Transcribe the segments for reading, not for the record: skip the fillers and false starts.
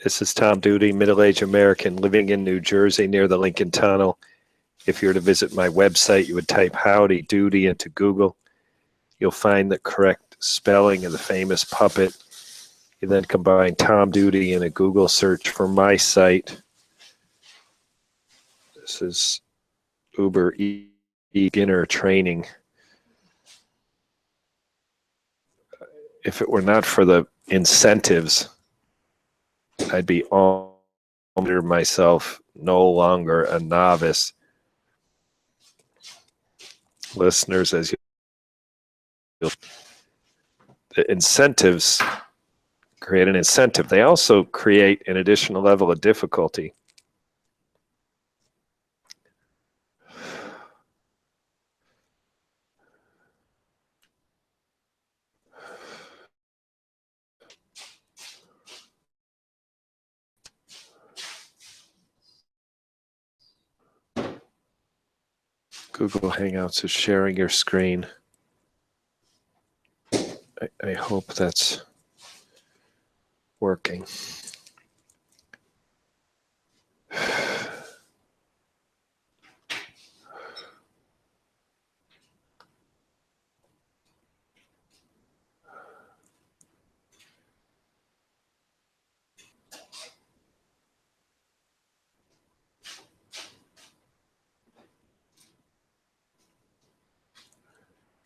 This is Tom Duty, middle-aged American living in New Jersey near the Lincoln Tunnel. If you were to visit my website, you would type Howdy Doody into Google. You'll find the correct spelling of the famous puppet. You then combine Tom Duty in a Google search for my site. This is Ubereats beginner training. If it were not for the incentives, I'd be all under myself, no longer a novice. Listeners, as you, the incentives create an incentive. They also create an additional level of difficulty. Google Hangouts is sharing your screen. I hope that's working.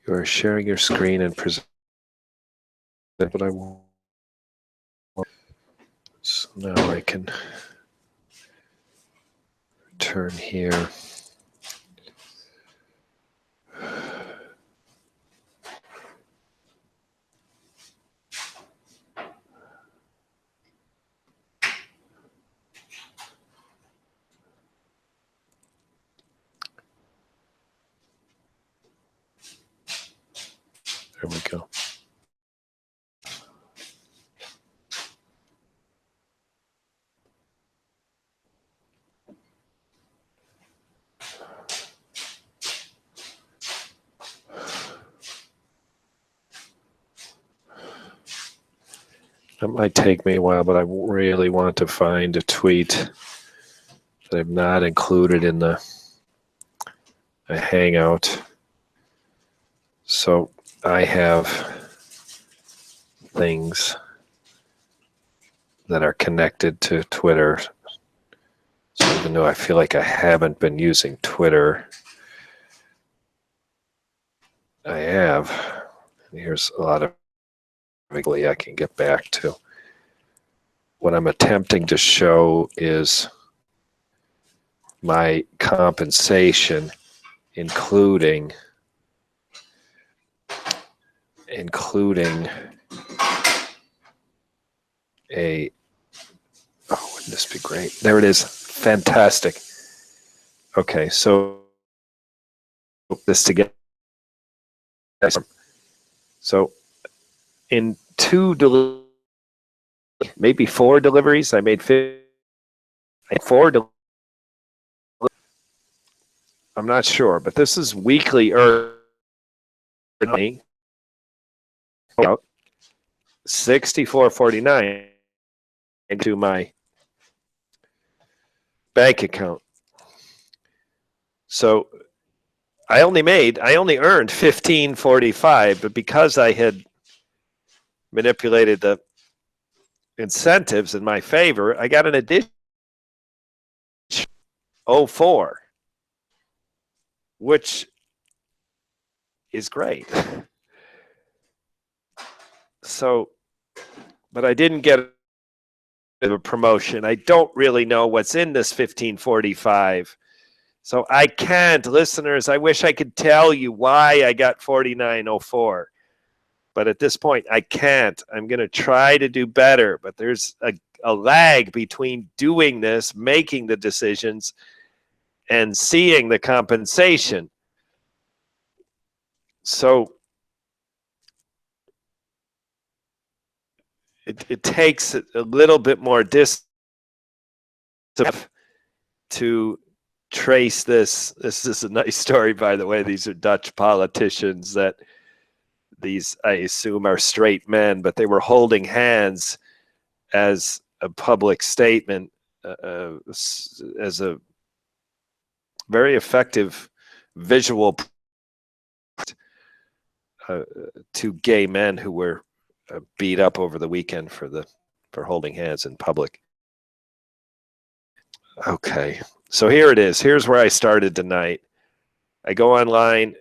You are sharing your screen and present what I want. So now I can turn here. There we go. That might take me a while, but I really want to find a tweet that I've not included in a Hangout. So I have things that are connected to Twitter. So even though I feel like I haven't been using Twitter, I have. Here's a lot of I can get back to. What I'm attempting to show is my compensation, including a, oh, wouldn't this be great? There it is. Fantastic. Okay, so this together. So in maybe 4 deliveries, I made 4 deliveries. I'm not sure, but this is weekly earning. $64.49 into my bank account. So I only earned $15.45, but because I had manipulated the incentives in my favor, I got an additional 04, which is great. So, but I didn't get a promotion. I don't really know what's in this 1545. So I can't, listeners, I wish I could tell you why I got 4904. But at this point, I can't. I'm going to try to do better. But there's a lag between doing this, making the decisions, and seeing the compensation. So it takes a little bit more distance to trace this. This is a nice story, by the way. These are Dutch politicians that these, I assume, are straight men, but they were holding hands as a public statement as a very effective visual to gay men who were beat up over the weekend for holding hands in public. Okay, so here it is. Here's where I started tonight. I go online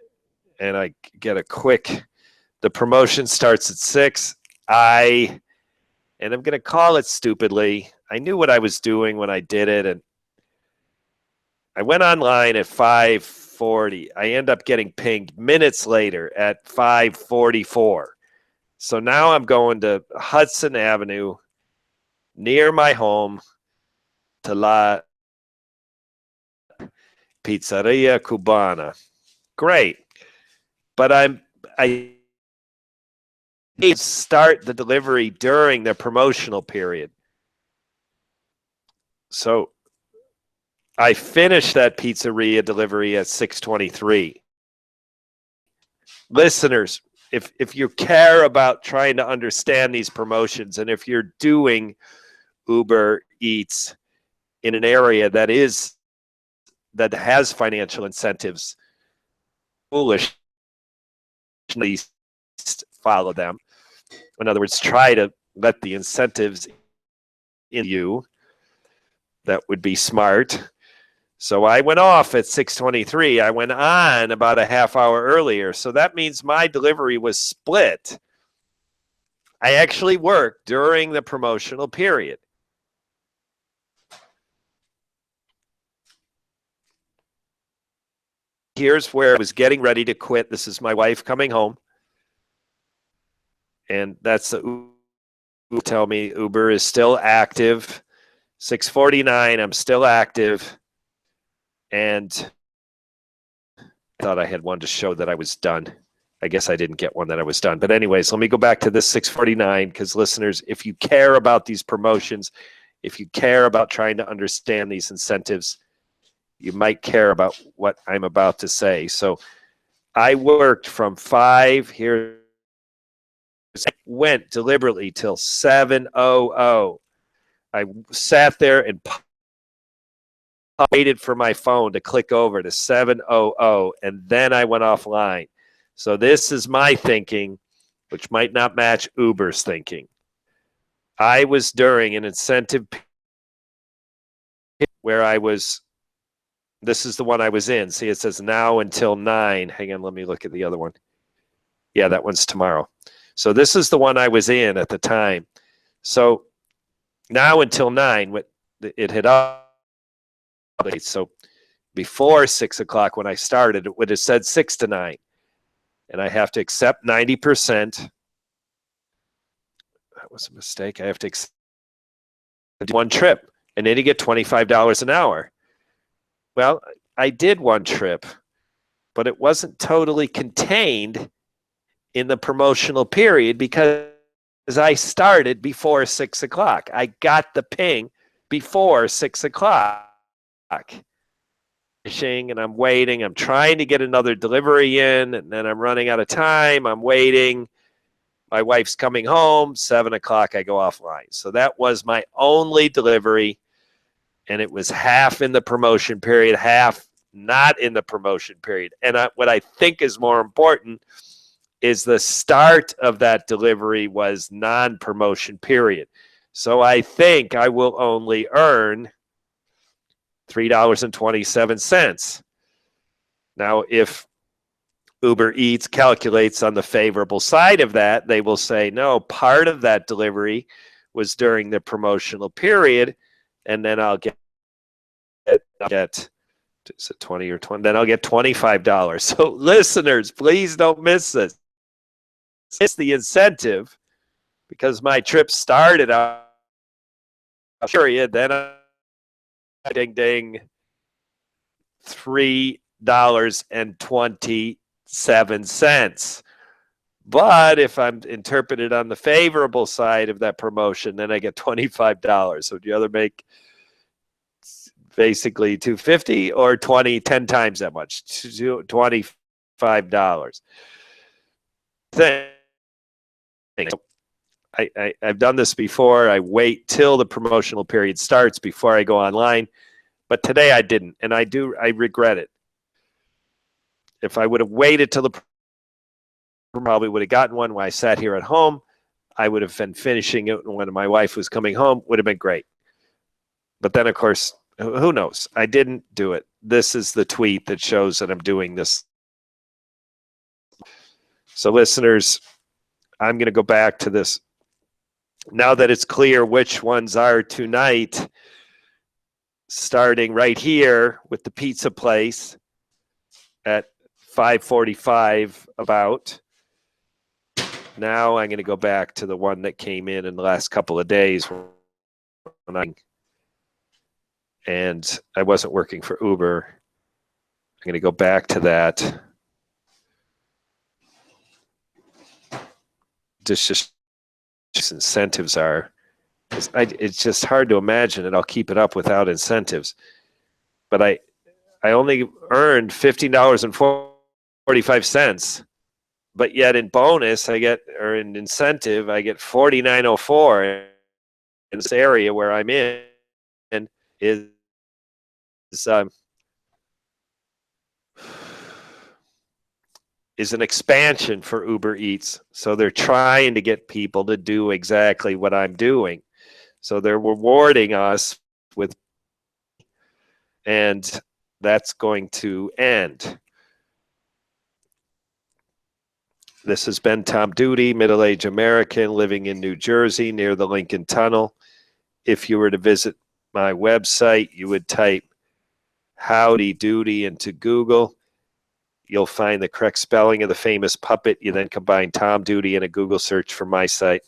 and I get a quick. The promotion starts at 6. And I'm going to call it stupidly. I knew what I was doing when I did it, and I went online at 5:40. I end up getting pinged minutes later at 5:44. So now I'm going to Hudson Avenue, near my home, to La Pizzeria Cubana. Great. But I start the delivery during the promotional period. So I finished that pizzeria delivery at 6:23. Listeners, if you care about trying to understand these promotions, and if you're doing Uber Eats in an area that has financial incentives, foolish, follow them. In other words, try to let the incentives in you. That would be smart. So I went off at 6:23. I went on about a half hour earlier. So that means my delivery was split. I actually worked during the promotional period. Here's where I was getting ready to quit. This is my wife coming home. And that's the Uber. Tell me Uber is still active. 6:49, I'm still active. And I thought I had one to show that I was done. I guess I didn't get one that I was done. But anyways, let me go back to this 6:49, because listeners, if you care about these promotions, if you care about trying to understand these incentives, you might care about what I'm about to say. So I worked from 5 here. I went deliberately till 7:00. I sat there and waited for my phone to click over to 7:00, and then I went offline. So this is my thinking, which might not match Uber's thinking. I was during an incentive where I was, this is the one I was in. See, it says now until 9. Hang on, let me look at the other one. Yeah, that one's tomorrow. So this is the one I was in at the time. So now until 9, it had updated. So before 6 o'clock when I started, it would have said 6 to 9. And I have to accept 90%. That was a mistake. I have to accept one trip, and then you get $25 an hour. Well, I did one trip, but it wasn't totally contained in the promotional period because I started before 6 o'clock. I got the ping before 6 o'clock. And I'm waiting. I'm trying to get another delivery in, and then I'm running out of time. I'm waiting. My wife's coming home. 7 o'clock, I go offline. So that was my only delivery, and it was half in the promotion period, half not in the promotion period. And what I think is more important is the start of that delivery was non-promotion period. So I think I will only earn $3.27. Now, if Uber Eats calculates on the favorable side of that, they will say, no, part of that delivery was during the promotional period, and then I'll get is it 20 or 20? Then I'll get $25. So listeners, please don't miss this. It's the incentive, because my trip started out period, then ding ding $3.27. But if I'm interpreted on the favorable side of that promotion, then I get $25. So do you either make basically $2.50 or 10 times that much, $25. I've done this before. I wait till the promotional period starts before I go online. But today I didn't, and I regret it. If I would have waited till the probably would have gotten one while I sat here at home. I would have been finishing it when my wife was coming home. Would have been great. But then, of course, who knows? I didn't do it. This is the tweet that shows that I'm doing this. So, listeners, I'm going to go back to this. Now that it's clear which ones are tonight, starting right here with the pizza place at 5:45 about. Now I'm going to go back to the one that came in the last couple of days and I wasn't working for Uber. I'm going to go back to that. Just incentives are. It's just hard to imagine that I'll keep it up without incentives. But I only earned $15.45. But yet in bonus, or in incentive, I get $49.04 in this area where I'm in, and is an expansion for Ubereats. So they're trying to get people to do exactly what I'm doing. So they're rewarding us with, and that's going to end. This has been Tom Duty, middle-aged American living in New Jersey near the Lincoln Tunnel. If you were to visit my website, you would type Howdy Doody into Google. You'll find the correct spelling of the famous puppet. You then combine Tom Duty in a Google search for my site.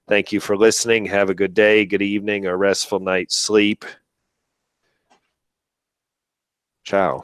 Thank you for listening. Have a good day, good evening, or restful night's sleep. Ciao.